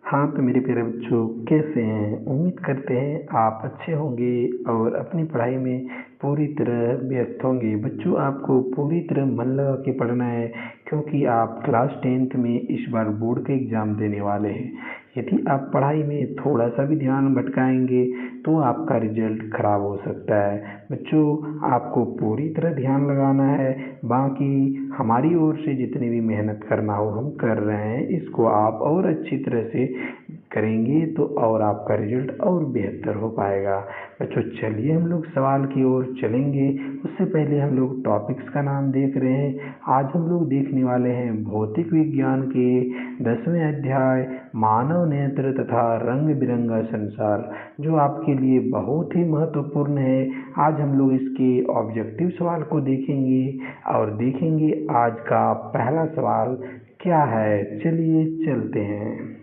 हाँ तो मेरे प्यारे बच्चों, कैसे हैं? उम्मीद करते हैं आप अच्छे होंगे और अपनी पढ़ाई में पूरी तरह व्यस्त होंगे। बच्चों, आपको पूरी तरह मन लगा के पढ़ना है, क्योंकि आप क्लास 10th में इस बार बोर्ड का एग्ज़ाम देने वाले हैं। यदि आप पढ़ाई में थोड़ा सा भी ध्यान भटकाएंगे तो आपका रिजल्ट खराब हो सकता है। बच्चों, आपको पूरी तरह ध्यान लगाना है। बाकी हमारी ओर से जितनी भी मेहनत करना हो हम कर रहे हैं, इसको आप और अच्छी तरह से करेंगे तो और आपका रिजल्ट और बेहतर हो पाएगा। बच्चों, चलिए हम लोग सवाल की ओर चलेंगे। उससे पहले हम लोग टॉपिक्स का नाम देख रहे हैं। आज हम लोग देखने वाले हैं भौतिक विज्ञान के 10वें अध्याय मानव नेत्र तथा रंग बिरंगा संसार, जो आपके लिए बहुत ही महत्वपूर्ण है। आज हम लोग इसके ऑब्जेक्टिव सवाल को देखेंगे और देखेंगे आज का पहला सवाल क्या है। चलिए चलते हैं।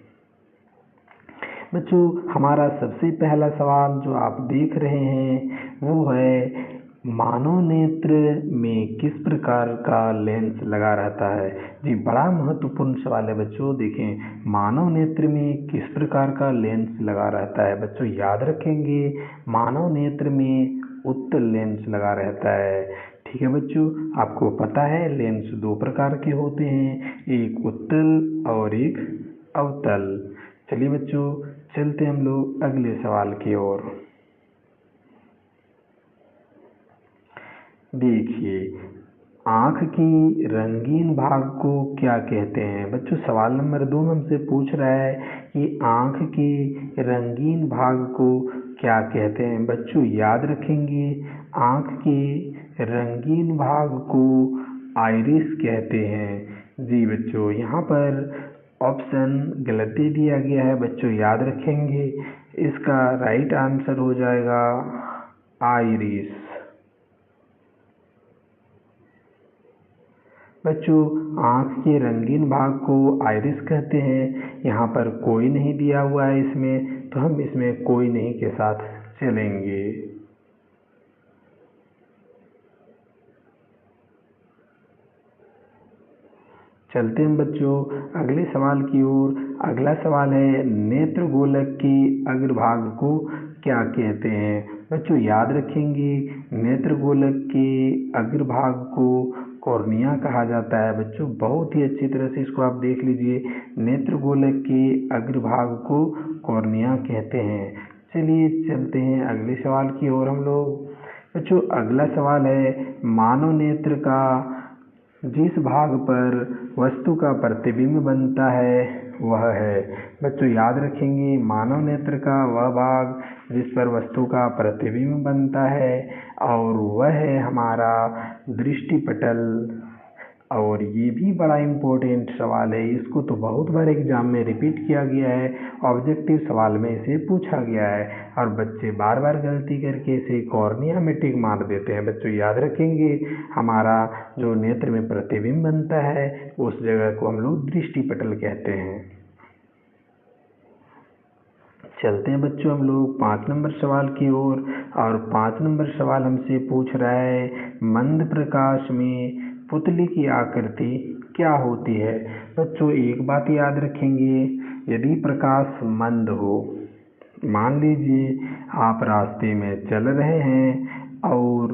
बच्चों, हमारा सबसे पहला सवाल जो आप देख रहे हैं वो है, मानव नेत्र में किस प्रकार का लेंस लगा रहता है। जी, बड़ा महत्वपूर्ण सवाल है बच्चों। देखें, मानव नेत्र में किस प्रकार का लेंस लगा रहता है। बच्चों याद रखेंगे, मानव नेत्र में उत्तल लेंस लगा रहता है। ठीक है बच्चों, आपको पता है लेंस दो प्रकार के होते हैं, एक उत्तल और एक अवतल। चलिए बच्चों, चलते हम लोग अगले सवाल की ओर। देखिए, आँख की रंगीन भाग को क्या कहते हैं। बच्चों, सवाल नंबर 2 हमसे पूछ रहा है कि आँख के रंगीन भाग को क्या कहते हैं। बच्चों याद रखेंगे, आँख के रंगीन भाग को आइरिस कहते हैं। जी बच्चों, यहाँ पर ऑप्शन गलत दे दिया गया है। बच्चों याद रखेंगे, इसका राइट आंसर हो जाएगा आइरिस। बच्चों, आँख के रंगीन भाग को आइरिस कहते हैं। यहाँ पर कोई नहीं दिया हुआ है इसमें, तो हम इसमें कोई नहीं के साथ चलेंगे। चलते हैं बच्चों अगले सवाल की ओर। अगला सवाल है, नेत्र गोलक के अग्रभाग को क्या कहते हैं। बच्चों याद रखेंगे, नेत्र गोलक के अग्रभाग को कॉर्निया कहा जाता है। बच्चों बहुत ही अच्छी तरह से इसको आप देख लीजिए, नेत्र गोलक के अग्रभाग को कॉर्निया कहते हैं। चलिए चलते हैं अगले सवाल की ओर हम लोग। बच्चों अगला सवाल है, मानव नेत्र का जिस भाग पर वस्तु का प्रतिबिंब बनता है वह है। बच्चों याद रखेंगे, मानव नेत्र का वह भाग जिस पर वस्तु का प्रतिबिंब बनता है और वह है हमारा दृष्टिपटल। और ये भी बड़ा इम्पोर्टेंट सवाल है, इसको तो बहुत बार एग्जाम में रिपीट किया गया है, ऑब्जेक्टिव सवाल में इसे पूछा गया है और बच्चे बार बार गलती करके इसे कॉर्निया में टिक मार देते हैं। बच्चों याद रखेंगे, हमारा जो नेत्र में प्रतिबिंब बनता है उस जगह को हम लोग दृष्टिपटल कहते हैं। चलते हैं बच्चों हम लोग 5 नंबर सवाल की ओर। और 5 नंबर सवाल हमसे पूछ रहा है, मंद प्रकाश में पुतली की आकृति क्या होती है। बच्चों एक बात याद रखेंगे, यदि प्रकाश मंद हो, मान लीजिए आप रास्ते में चल रहे हैं और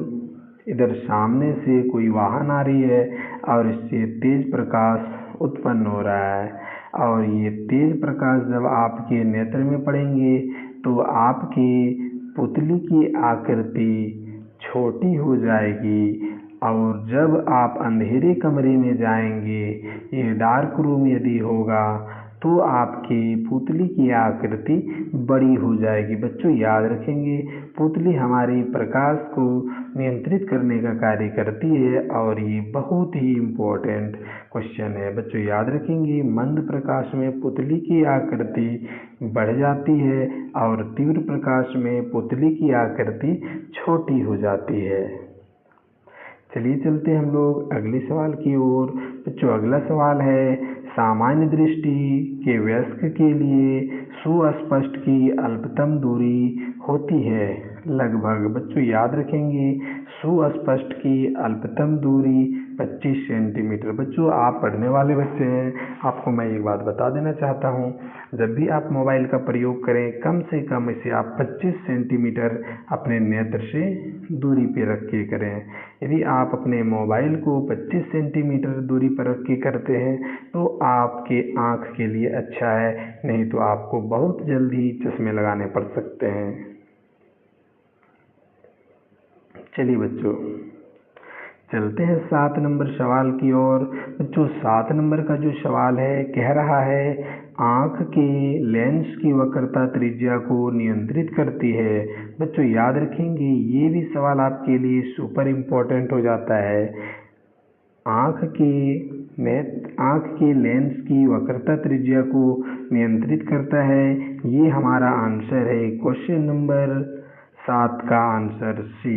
इधर सामने से कोई वाहन आ रही है और इससे तेज प्रकाश उत्पन्न हो रहा है और ये तेज प्रकाश जब आपके नेत्र में पड़ेंगे तो आपकी पुतली की आकृति छोटी हो जाएगी और जब आप अंधेरे कमरे में जाएंगे, ये डार्क रूम यदि होगा, तो आपकी पुतली की आकृति बड़ी हो जाएगी। बच्चों याद रखेंगे, पुतली हमारी प्रकाश को नियंत्रित करने का कार्य करती है और ये बहुत ही इम्पोर्टेंट क्वेश्चन है। बच्चों याद रखेंगे, मंद प्रकाश में पुतली की आकृति बढ़ जाती है और तीव्र प्रकाश में पुतली की आकृति छोटी हो जाती है। चलिए चलते हम लोग अगले सवाल की ओर। बच्चों अगला सवाल है, सामान्य दृष्टि के वयस्क के लिए सुस्पष्ट की अल्पतम दूरी होती है लगभग। बच्चों याद रखेंगे, सुस्पष्ट की अल्पतम दूरी 25 सेंटीमीटर। बच्चों आप पढ़ने वाले बच्चे हैं, आपको मैं एक बात बता देना चाहता हूँ, जब भी आप मोबाइल का प्रयोग करें कम से कम इसे आप 25 सेंटीमीटर अपने नेत्र से दूरी पे रख के करें। यदि आप अपने मोबाइल को 25 सेंटीमीटर दूरी पर रख के करते हैं तो आपके आँख के लिए अच्छा है, नहीं तो आपको बहुत जल्दी चश्मे लगाने पड़ सकते हैं। चलिए बच्चों चलते हैं 7 नंबर सवाल की ओर। बच्चों 7 नंबर का जो सवाल है कह रहा है आँख के लेंस की वक्रता त्रिज्या को नियंत्रित करती है। बच्चों याद रखेंगे ये भी सवाल आपके लिए सुपर इम्पोर्टेंट हो जाता है। आँख के लेंस की वक्रता त्रिज्या को नियंत्रित करता है, ये हमारा आंसर है। क्वेश्चन नंबर 7 का आंसर सी,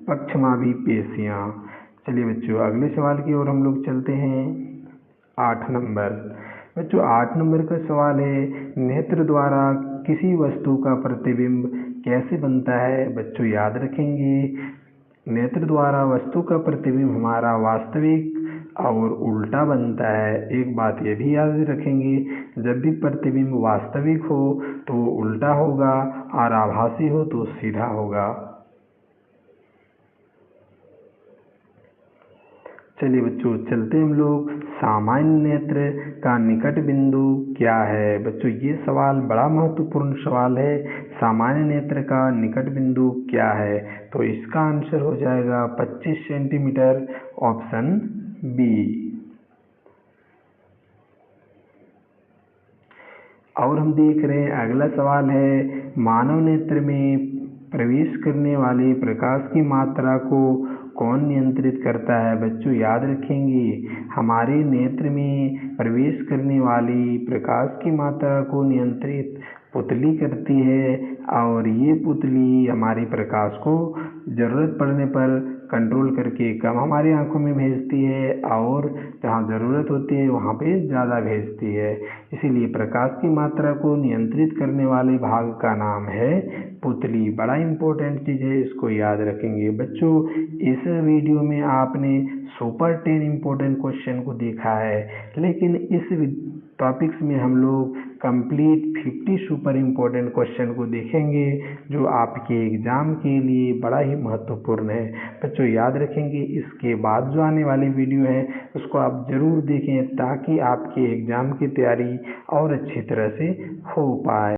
पक्षमाभी पेशियाँ। चलिए बच्चों अगले सवाल की ओर हम लोग चलते हैं। 8 नंबर। बच्चों 8 नंबर का सवाल है नेत्र द्वारा किसी वस्तु का प्रतिबिंब कैसे बनता है। बच्चों याद रखेंगे नेत्र द्वारा वस्तु का प्रतिबिंब हमारा वास्तविक और उल्टा बनता है। एक बात ये भी याद रखेंगे जब भी प्रतिबिंब वास्तविक हो तो वो उल्टा होगा और आभासी हो तो सीधा होगा। चलिए बच्चों चलते हम लोग सामान्य नेत्र का निकट बिंदु क्या है। बच्चों ये सवाल बड़ा महत्वपूर्ण सवाल है, सामान्य नेत्र का निकट बिंदु क्या है, तो इसका आंसर हो जाएगा 25 सेंटीमीटर, ऑप्शन बी। और हम देख रहे हैं अगला सवाल है मानव नेत्र में प्रवेश करने वाले प्रकाश की मात्रा को कौन नियंत्रित करता है। बच्चों याद रखेंगे हमारे नेत्र में प्रवेश करने वाली प्रकाश की मात्रा को नियंत्रित पुतली करती है और ये पुतली हमारी प्रकाश को ज़रूरत पड़ने पर कंट्रोल करके कम हमारी आंखों में भेजती है और जहाँ ज़रूरत होती है वहाँ पे ज़्यादा भेजती है। इसीलिए प्रकाश की मात्रा को नियंत्रित करने वाले भाग का नाम है पुतली। बड़ा इम्पोर्टेंट चीज़ है, इसको याद रखेंगे। बच्चों इस वीडियो में आपने सुपर 10 इम्पोर्टेंट क्वेश्चन को देखा है, लेकिन इस टॉपिक्स में हम लोग कंप्लीट 50 सुपर इम्पोर्टेंट क्वेश्चन को देखेंगे जो आपके एग्ज़ाम के लिए बड़ा ही महत्वपूर्ण है। बच्चों याद रखेंगे इसके बाद जो आने वाली वीडियो है उसको आप ज़रूर देखें ताकि आपके एग्ज़ाम की तैयारी और अच्छी तरह से हो पाए।